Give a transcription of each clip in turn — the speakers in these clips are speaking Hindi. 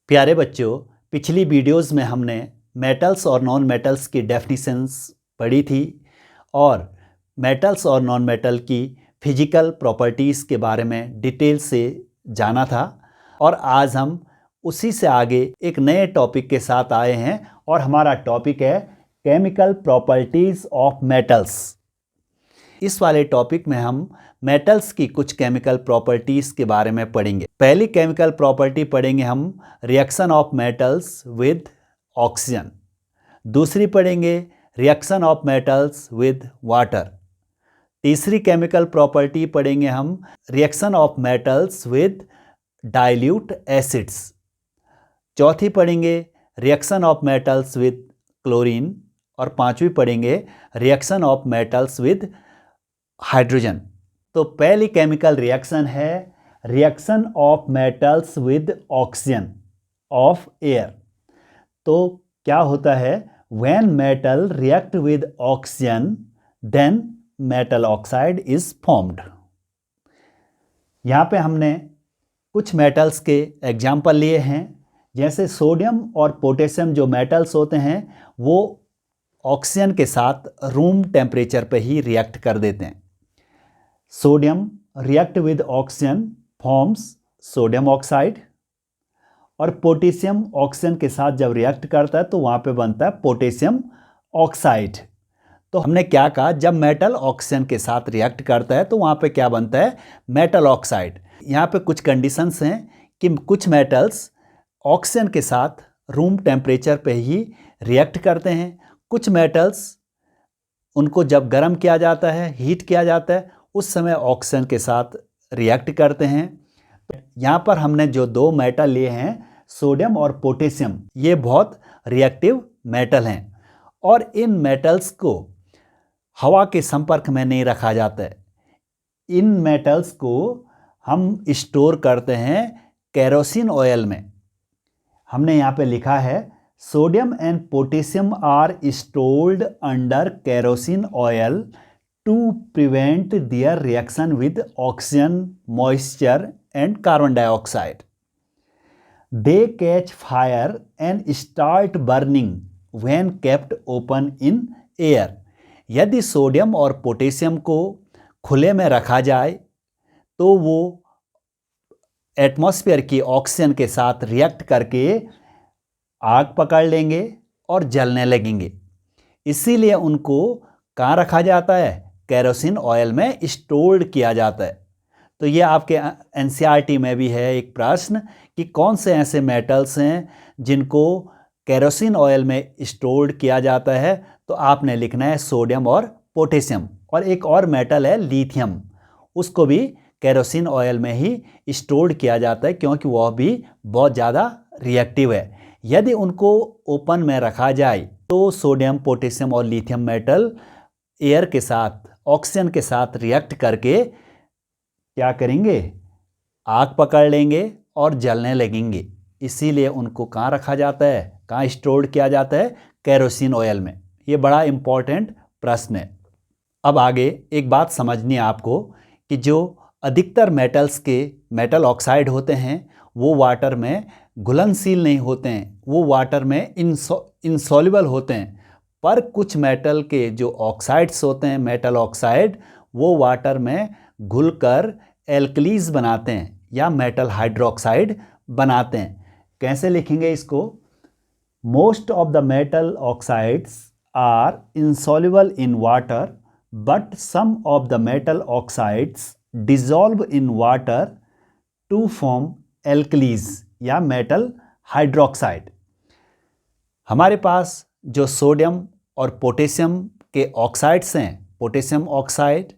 प्यारे बच्चों, पिछली वीडियोस में हमने मेटल्स और नॉन मेटल्स की डेफिनेशंस पढ़ी थी और मेटल्स और नॉन मेटल की फिजिकल प्रॉपर्टीज़ के बारे में डिटेल से जाना था। और आज हम उसी से आगे एक नए टॉपिक के साथ आए हैं और हमारा टॉपिक है केमिकल प्रॉपर्टीज़ ऑफ मेटल्स। इस वाले टॉपिक में हम मेटल्स की कुछ केमिकल प्रॉपर्टीज़ के बारे में पढ़ेंगे। पहली केमिकल प्रॉपर्टी पढ़ेंगे हम reaction of metals with oxygen. दूसरी पढ़ेंगे reaction of metals with water. तीसरी केमिकल प्रॉपर्टी पढ़ेंगे हम reaction of metals with dilute acids. चौथी पढ़ेंगे reaction of metals with chlorine और पांचवी पढ़ेंगे reaction of metals with hydrogen. तो पहली केमिकल रिएक्शन है reaction of metals with oxygen of air. तो क्या होता है, when metal react with oxygen then metal oxide is formed. यहाँ पे हमने कुछ मेटल्स के एग्जाम्पल लिए हैं, जैसे सोडियम और पोटेशियम जो मेटल्स होते हैं वो ऑक्सीजन के साथ रूम टेम्परेचर पे ही रिएक्ट कर देते हैं। Sodium react with oxygen forms sodium oxide और पोटेशियम ऑक्सीजन के साथ जब रिएक्ट करता है तो वहाँ पे बनता है पोटेशियम ऑक्साइड। तो हमने क्या कहा, जब मेटल ऑक्सीजन के साथ रिएक्ट करता है तो वहाँ पे क्या बनता है, मेटल ऑक्साइड। यहाँ पे कुछ कंडीशंस हैं कि कुछ मेटल्स ऑक्सीजन के साथ रूम टेम्परेचर पे ही रिएक्ट करते हैं, कुछ मेटल्स उनको जब गर्म किया जाता है, हीट किया जाता है, उस समय ऑक्सीजन के साथ रिएक्ट करते हैं। यहाँ पर हमने जो दो मेटल लिए हैं सोडियम और पोटेशियम, ये बहुत रिएक्टिव मेटल हैं और इन मेटल्स को हवा के संपर्क में नहीं रखा जाता है। इन मेटल्स को हम स्टोर करते हैं केरोसिन ऑयल में। हमने यहाँ पे लिखा है sodium and potassium are stored under kerosene oil to prevent their reaction with oxygen, moisture and carbon dioxide. They catch fire and start burning when kept open in air. यदि सोडियम और पोटेशियम को खुले में रखा जाए तो वो एटमॉस्फेयर की ऑक्सीजन के साथ रिएक्ट करके आग पकड़ लेंगे और जलने लगेंगे। इसीलिए उनको कहाँ रखा जाता है, केरोसिन ऑयल में स्टोर्ड किया जाता है। तो ये आपके एनसीईआरटी में भी है एक प्रश्न कि कौन से ऐसे मेटल्स हैं जिनको केरोसिन ऑयल में स्टोर्ड किया जाता है, तो आपने लिखना है सोडियम और पोटेशियम। और एक और मेटल है लिथियम, उसको भी केरोसिन ऑयल में ही स्टोर्ड किया जाता है क्योंकि वह भी बहुत ज़्यादा रिएक्टिव है। यदि उनको ओपन में रखा जाए तो सोडियम, पोटेशियम और लिथियम मेटल एयर के साथ, ऑक्सीजन के साथ रिएक्ट करके क्या करेंगे, आग पकड़ लेंगे और जलने लगेंगे। इसीलिए उनको कहाँ रखा जाता है, कहाँ स्टोर किया जाता है, केरोसिन ऑयल में। ये बड़ा इम्पॉर्टेंट प्रश्न है। अब आगे एक बात समझनी है आपको कि जो अधिकतर मेटल्स के मेटल ऑक्साइड होते हैं वो वाटर में घुलनशील नहीं होते हैं, वो वाटर में इंसॉल्युबल होते हैं। पर कुछ मेटल के जो ऑक्साइड्स होते हैं, मेटल ऑक्साइड, वो वाटर में घुलकर एल्कलीज बनाते हैं या मेटल हाइड्रोक्साइड बनाते हैं। कैसे लिखेंगे इसको, most of the metal oxides are insoluble in water but some of the metal oxides dissolve in water to form alkalis या मेटल हाइड्रोक्साइड। हमारे पास जो सोडियम और पोटेशियम के ऑक्साइड्स हैं, पोटेशियम ऑक्साइड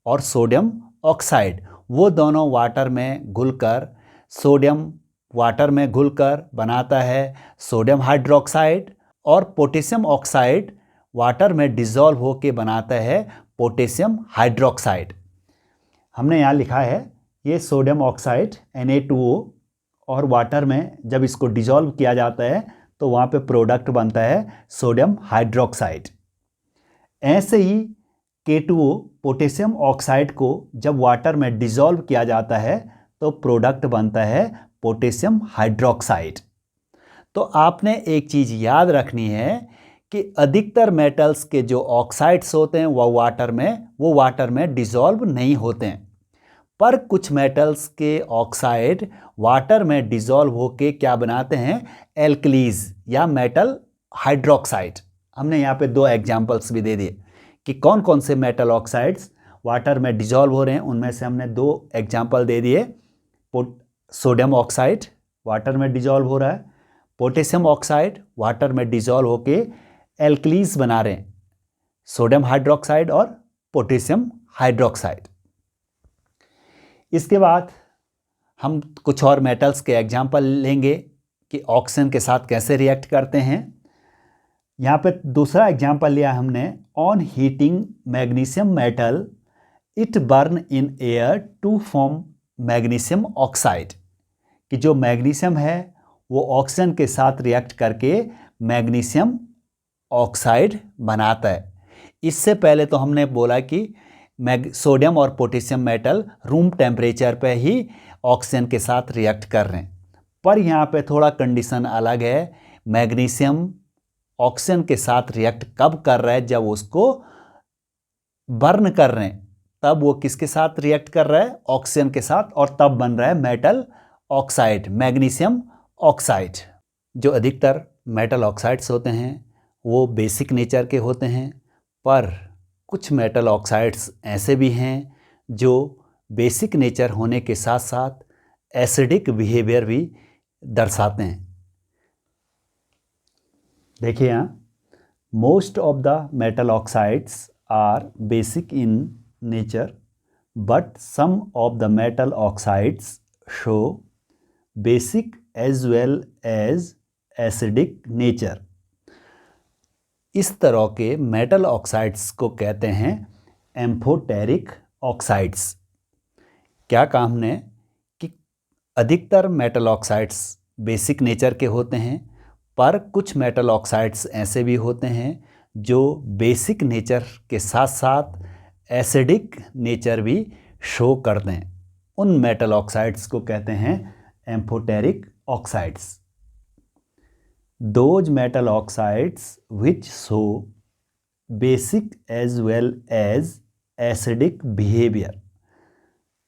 और सोडियम ऑक्साइड, वो दोनों वाटर में घुलकर, सोडियम वाटर में घुलकर बनाता है सोडियम हाइड्रोक्साइड और पोटेशियम ऑक्साइड वाटर में डिज़ोल्व होके बनाता है पोटेशियम हाइड्रोक्साइड। हमने यहाँ लिखा है ये सोडियम ऑक्साइड Na2O और वाटर में जब इसको डिज़ोल्व किया जाता है तो वहाँ पे प्रोडक्ट बनता है सोडियम हाइड्रोक्साइड। ऐसे ही K2O पोटेशियम ऑक्साइड को जब वाटर में डिज़ोल्व किया जाता है तो प्रोडक्ट बनता है पोटेशियम हाइड्रोक्साइड। तो आपने एक चीज़ याद रखनी है कि अधिकतर मेटल्स के जो ऑक्साइड्स होते हैं वो वाटर में डिसॉल्व नहीं होते हैं, पर कुछ मेटल्स के ऑक्साइड वाटर में डिसॉल्व होके क्या बनाते हैं, एल्कलीज या मेटल हाइड्रोक्साइड। हमने यहाँ पे 2 एग्जाम्पल्स भी दे दिए कि कौन कौन से मेटल ऑक्साइड्स वाटर में डिसॉल्व हो रहे हैं। उनमें से हमने 2 एग्जाम्पल दे दिए। सोडियम ऑक्साइड वाटर में डिसॉल्व हो रहा है, पोटेशियम ऑक्साइड वाटर में डिसॉल्व होके एल्कलीज बना रहे हैं, सोडियम हाइड्रोक्साइड और पोटेशियम हाइड्रोक्साइड। इसके बाद हम कुछ और मेटल्स के एग्जाम्पल लेंगे कि ऑक्सीजन के साथ कैसे रिएक्ट करते हैं। यहाँ पे दूसरा एग्जाम्पल लिया हमने, on heating magnesium metal it burn in air to form magnesium oxide, कि जो मैग्नीशियम है वो ऑक्सीजन के साथ रिएक्ट करके मैग्नीशियम ऑक्साइड बनाता है। इससे पहले तो हमने बोला कि सोडियम और पोटेशियम मेटल रूम टेम्परेचर पे ही ऑक्सीजन के साथ रिएक्ट कर रहे हैं, पर यहाँ पे थोड़ा कंडीशन अलग है। मैग्नीशियम ऑक्सीजन के साथ रिएक्ट कब कर रहा है, जब उसको बर्न कर रहे हैं, तब वो किसके साथ रिएक्ट कर रहा है, ऑक्सीजन के साथ, और तब बन रहा है मेटल ऑक्साइड, मैग्नीशियम ऑक्साइड। जो अधिकतर मेटल ऑक्साइड्स होते हैं वो बेसिक नेचर के होते हैं, पर कुछ मेटल ऑक्साइड्स ऐसे भी हैं जो बेसिक नेचर होने के साथ साथ एसिडिक बिहेवियर भी दर्शाते हैं। देखिए यहाँ, most of the metal oxides are basic in nature but some of the metal oxides show basic as well as acidic nature. इस तरह के मेटल ऑक्साइड्स को कहते हैं एम्फोटेरिक ऑक्साइड्स। क्या काम ने कि अधिकतर मेटल ऑक्साइड्स बेसिक नेचर के होते हैं, पर कुछ मेटल ऑक्साइड्स ऐसे भी होते हैं जो बेसिक नेचर के साथ साथ एसिडिक नेचर भी शो करते हैं। उन मेटल ऑक्साइड्स को कहते हैं amphoteric oxides. Those metal oxides which show basic as well as acidic behavior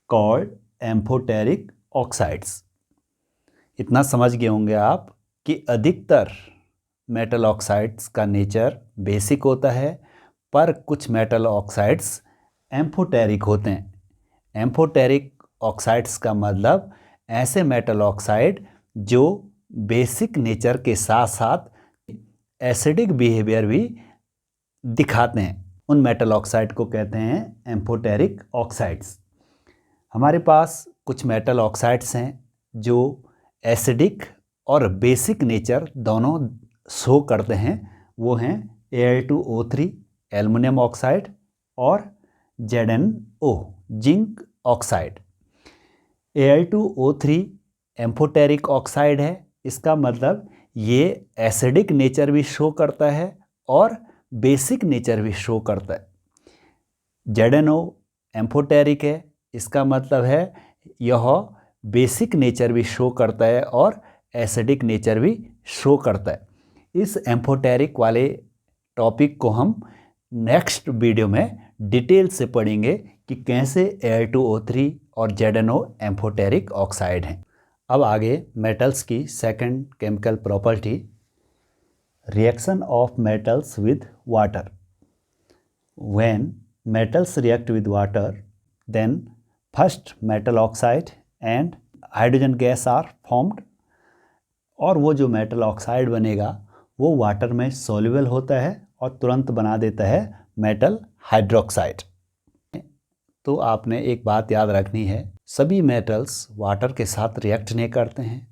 called amphoteric oxides। इतना समझ गए होंगे आप कि अधिकतर मेटल ऑक्साइड्स का नेचर बेसिक होता है, पर कुछ मेटल ऑक्साइड्स एम्फोटेरिक होते हैं। एम्फोटेरिक ऑक्साइड्स का मतलब ऐसे मेटल ऑक्साइड जो बेसिक नेचर के साथ साथ एसिडिक बिहेवियर भी दिखाते हैं, उन मेटल ऑक्साइड को कहते हैं एम्फोटेरिक ऑक्साइड्स। हमारे पास कुछ मेटल ऑक्साइड्स हैं जो एसिडिक और बेसिक नेचर दोनों शो करते हैं। वो हैं Al2O3 एल्युमिनियम ऑक्साइड और ZnO zinc oxide. Al2O3 amphoteric oxide है, इसका मतलब ये एसिडिक नेचर भी शो करता है और बेसिक नेचर भी शो करता है। ZnO एम्फोटेरिक है, इसका मतलब है यह बेसिक नेचर भी शो करता है और एसिडिक नेचर भी शो करता है। इस एम्फोटेरिक वाले टॉपिक को हम नेक्स्ट वीडियो में डिटेल से पढ़ेंगे कि कैसे Al2O3 और ZnO एम्फोटेरिक ऑक्साइड हैं। अब आगे मेटल्स की second chemical property, reaction of metals with water. When metals react with water, then first metal oxide and hydrogen gas are formed, और वो जो मेटल ऑक्साइड बनेगा वो वाटर में सॉल्युबल होता है और तुरंत बना देता है मेटल हाइड्रोक्साइड। तो आपने एक बात याद रखनी है, सभी मेटल्स वाटर के साथ रिएक्ट नहीं करते हैं,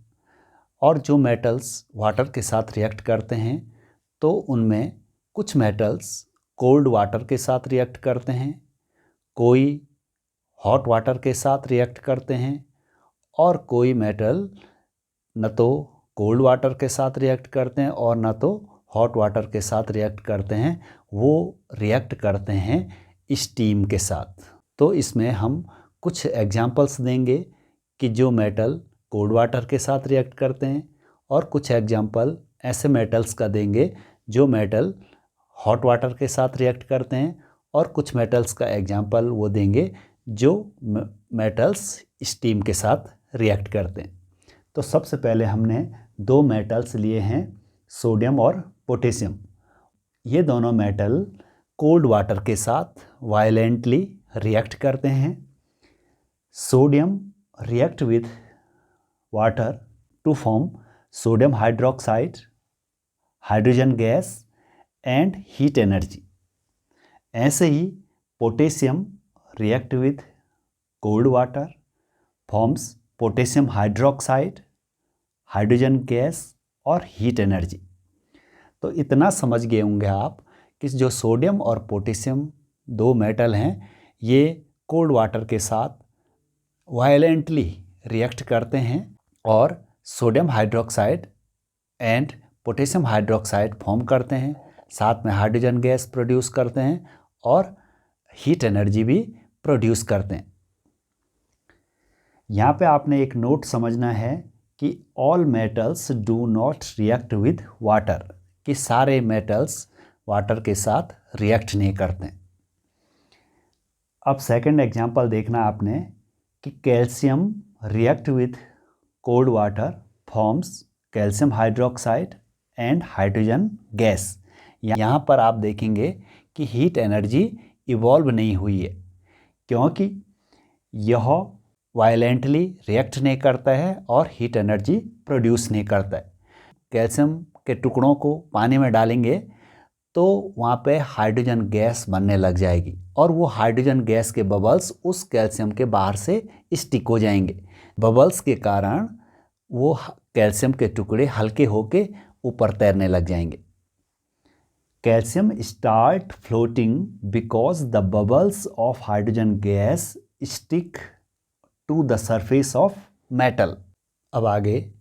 और जो मेटल्स वाटर के साथ रिएक्ट करते हैं तो उनमें कुछ मेटल्स कोल्ड वाटर के साथ रिएक्ट करते हैं, कोई हॉट वाटर के साथ रिएक्ट करते हैं, और कोई मेटल न तो कोल्ड वाटर के साथ रिएक्ट करते हैं और न तो हॉट वाटर के साथ रिएक्ट करते हैं, वो रिएक्ट करते हैं स्टीम के साथ। तो इसमें हम कुछ एग्जांपल्स देंगे कि जो मेटल कोल्ड वाटर के साथ रिएक्ट करते हैं और कुछ एग्जाम्पल ऐसे मेटल्स का देंगे जो मेटल हॉट वाटर के साथ रिएक्ट करते हैं, और कुछ मेटल्स का एग्जाम्पल वो देंगे जो मेटल्स स्टीम के साथ रिएक्ट करते हैं। तो सबसे पहले हमने दो मेटल्स लिए हैं, सोडियम और पोटेशियम। ये दोनों मेटल कोल्ड वाटर के साथ वायलेंटली रिएक्ट करते हैं। Sodium react with water to form sodium hydroxide, hydrogen gas and heat energy. ऐसे ही potassium react with cold water forms potassium hydroxide, hydrogen gas और हीट एनर्जी। तो इतना समझ गए होंगे आप कि जो सोडियम और पोटेशियम दो मेटल हैं, ये कोल्ड वाटर के साथ वायलेंटली रिएक्ट करते हैं और sodium hydroxide and potassium hydroxide form करते हैं, साथ में हाइड्रोजन गैस प्रोड्यूस करते हैं और हीट एनर्जी भी प्रोड्यूस करते हैं। यहाँ पे आपने एक नोट समझना है कि all metals do not react with water, कि सारे मेटल्स वाटर के साथ रिएक्ट नहीं करते। अब सेकंड एग्जांपल देखना आपने कि calcium react with cold water forms calcium hydroxide and hydrogen gas. यहाँ पर आप देखेंगे कि हीट एनर्जी इवॉल्व नहीं हुई है, क्योंकि यह वायलेंटली रिएक्ट नहीं करता है और हीट एनर्जी प्रोड्यूस नहीं करता है। कैल्शियम के टुकड़ों को पानी में डालेंगे तो वहाँ पे हाइड्रोजन गैस बनने लग जाएगी और वो हाइड्रोजन गैस के बबल्स उस कैल्शियम के बाहर से स्टिक हो जाएंगे। बबल्स के कारण वो कैल्शियम के टुकड़े हल्के होके ऊपर तैरने लग जाएंगे। Calcium start floating because the bubbles of hydrogen gas stick to the surface of metal. अब आगे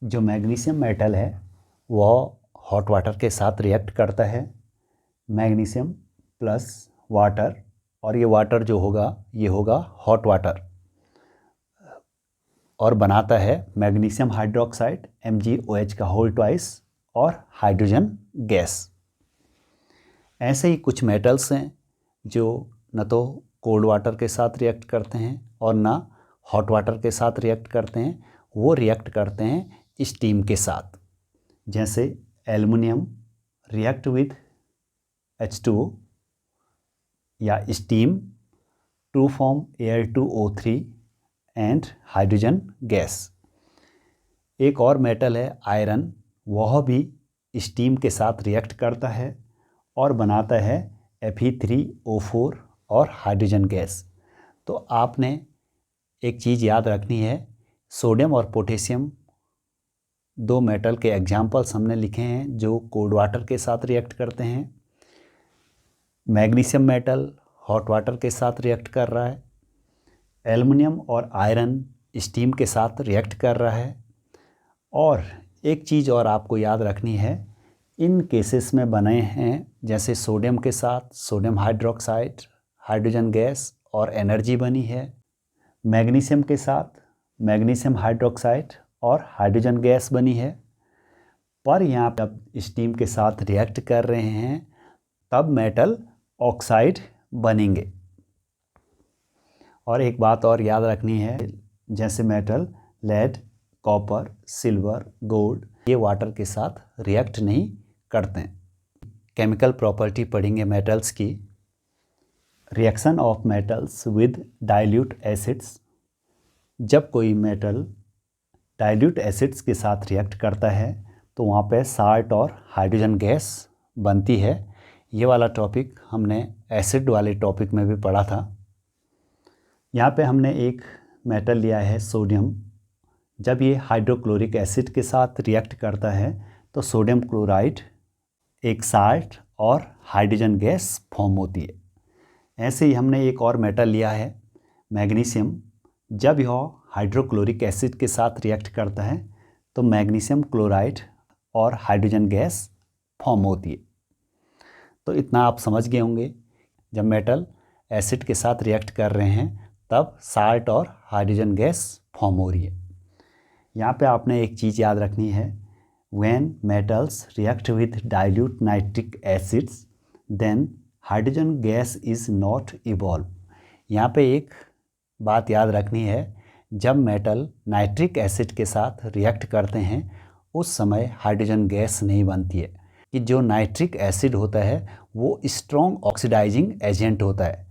जो मैग्नीशियम मेटल है वह हॉट वाटर के साथ रिएक्ट करता है। मैग्नीशियम प्लस वाटर, और ये वाटर जो होगा ये होगा हॉट वाटर, और बनाता है मैग्नीशियम हाइड्रोक्साइड MgOH का होल ट्वाइस और हाइड्रोजन गैस। ऐसे ही कुछ मेटल्स हैं जो न तो कोल्ड वाटर के साथ रिएक्ट करते हैं और ना हॉट वाटर के साथ रिएक्ट करते हैं, वो रिएक्ट करते हैं स्टीम के साथ। जैसे एल्युमिनियम रिएक्ट विथ H2O या steam to form Al2O3 and hydrogen gas. एक और मेटल है आयरन, वह भी स्टीम के साथ रिएक्ट करता है और बनाता है Fe3O4 और हाइड्रोजन गैस। तो आपने एक चीज़ याद रखनी है, सोडियम और पोटेशियम दो मेटल के एग्जाम्पल्स हमने लिखे हैं जो कोल्ड वाटर के साथ रिएक्ट करते हैं। मैग्नीशियम मेटल हॉट वाटर के साथ रिएक्ट कर रहा है, एल्युमिनियम और आयरन स्टीम के साथ रिएक्ट कर रहा है। और एक चीज़ और आपको याद रखनी है, इन केसेस में बने हैं जैसे सोडियम के साथ सोडियम हाइड्रोक्साइड, हाइड्रोजन गैस और एनर्जी बनी है। मैग्नीशियम के साथ मैग्नीशियम हाइड्रोक्साइड और हाइड्रोजन गैस बनी है। पर यहाँ पर जब स्टीम के साथ रिएक्ट कर रहे हैं तब मेटल ऑक्साइड बनेंगे। और एक बात और याद रखनी है, जैसे metal lead, copper, silver, gold, ये वाटर के साथ रिएक्ट नहीं करते हैं। केमिकल प्रॉपर्टी पढ़ेंगे मेटल्स की। Reaction of metals with dilute acids. जब कोई मेटल डाइल्यूट एसिड्स के साथ रिएक्ट करता है तो वहाँ पे साल्ट और हाइड्रोजन गैस बनती है। ये वाला टॉपिक हमने एसिड वाले टॉपिक में भी पढ़ा था। यहाँ पे हमने एक मेटल लिया है सोडियम। जब ये हाइड्रोक्लोरिक एसिड के साथ रिएक्ट करता है तो सोडियम क्लोराइड एक साल्ट और हाइड्रोजन गैस फॉर्म होती है। ऐसे ही हमने एक और मेटल लिया है मैग्नीशियम। जब यह हाइड्रोक्लोरिक एसिड के साथ रिएक्ट करता है तो मैग्नीशियम क्लोराइड और हाइड्रोजन गैस फॉर्म होती है। तो इतना आप समझ गए होंगे, जब मेटल एसिड के साथ रिएक्ट कर रहे हैं तब साल्ट और हाइड्रोजन गैस फॉर्म हो रही है। यहाँ पे आपने एक चीज़ याद रखनी है, when metals react with dilute nitric acids then hydrogen gas is not evolve। यहाँ पे एक बात याद रखनी है, जब मेटल नाइट्रिक एसिड के साथ रिएक्ट करते हैं उस समय हाइड्रोजन गैस नहीं बनती है। कि जो नाइट्रिक एसिड होता है वो स्ट्रॉन्ग ऑक्सीडाइजिंग एजेंट होता है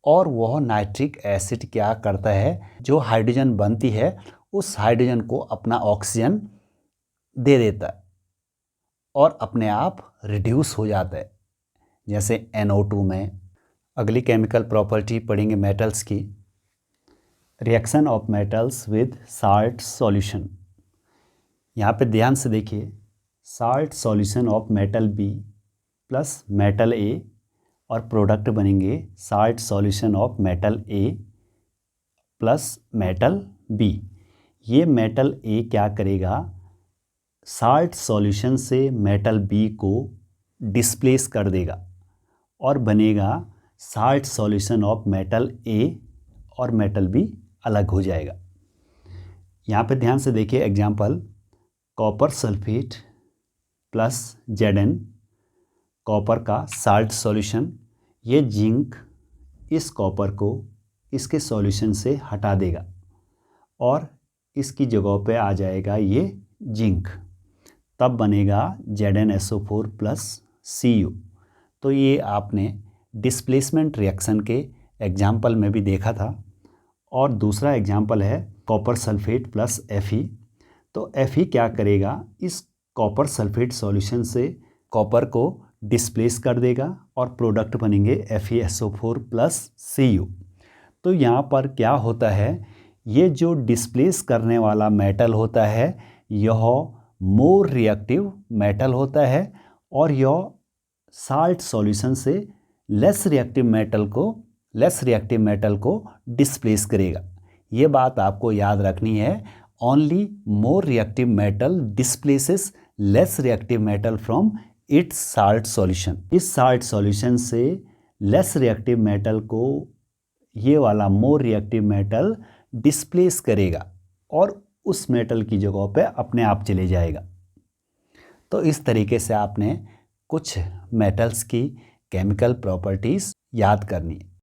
और वह नाइट्रिक एसिड क्या करता है, जो हाइड्रोजन बनती है उस हाइड्रोजन को अपना ऑक्सीजन दे देता है और अपने आप रिड्यूस हो जाता है, जैसे NO2 में। अगली केमिकल प्रॉपर्टी पढ़ेंगे मेटल्स की, reaction of metals with salt solution. यहाँ पे ध्यान से देखिए, salt solution of metal B plus metal A और प्रोडक्ट बनेंगे salt solution of metal A plus metal B. ये मेटल ए क्या करेगा, साल्ट सॉल्यूशन से मेटल बी को डिस्प्लेस कर देगा और बनेगा salt solution of metal A और मेटल बी अलग हो जाएगा। यहाँ पे ध्यान से देखिए example, copper sulphate plus Zn, copper का साल्ट सॉल्यूशन, ये जिंक इस कॉपर को इसके सॉल्यूशन से हटा देगा और इसकी जगह पे आ जाएगा ये जिंक, तब बनेगा ZnSO4 प्लस Cu। तो ये आपने डिस्प्लेसमेंट रिएक्शन के एग्जाम्पल में भी देखा था। और दूसरा एग्जाम्पल है कॉपर सल्फेट प्लस Fe। तो Fe क्या करेगा, इस कॉपर सल्फेट सॉल्यूशन से कॉपर को डिस्प्लेस कर देगा और प्रोडक्ट बनेंगे FeSO4 प्लस Cu। तो यहाँ पर क्या होता है, ये जो डिस्प्लेस करने वाला मेटल होता है यह मोर रिएक्टिव मेटल होता है और यह साल्ट सॉल्यूशन से लेस रिएक्टिव मेटल को डिस्प्लेस करेगा। ये बात आपको याद रखनी है, only more reactive metal displaces less reactive metal from its salt solution. इस साल्ट सॉल्यूशन से लेस रिएक्टिव मेटल को ये वाला मोर रिएक्टिव मेटल डिस्प्लेस करेगा और उस मेटल की जगह पे अपने आप चले जाएगा। तो इस तरीके से आपने कुछ मेटल्स की केमिकल प्रॉपर्टीज़ याद करनी है।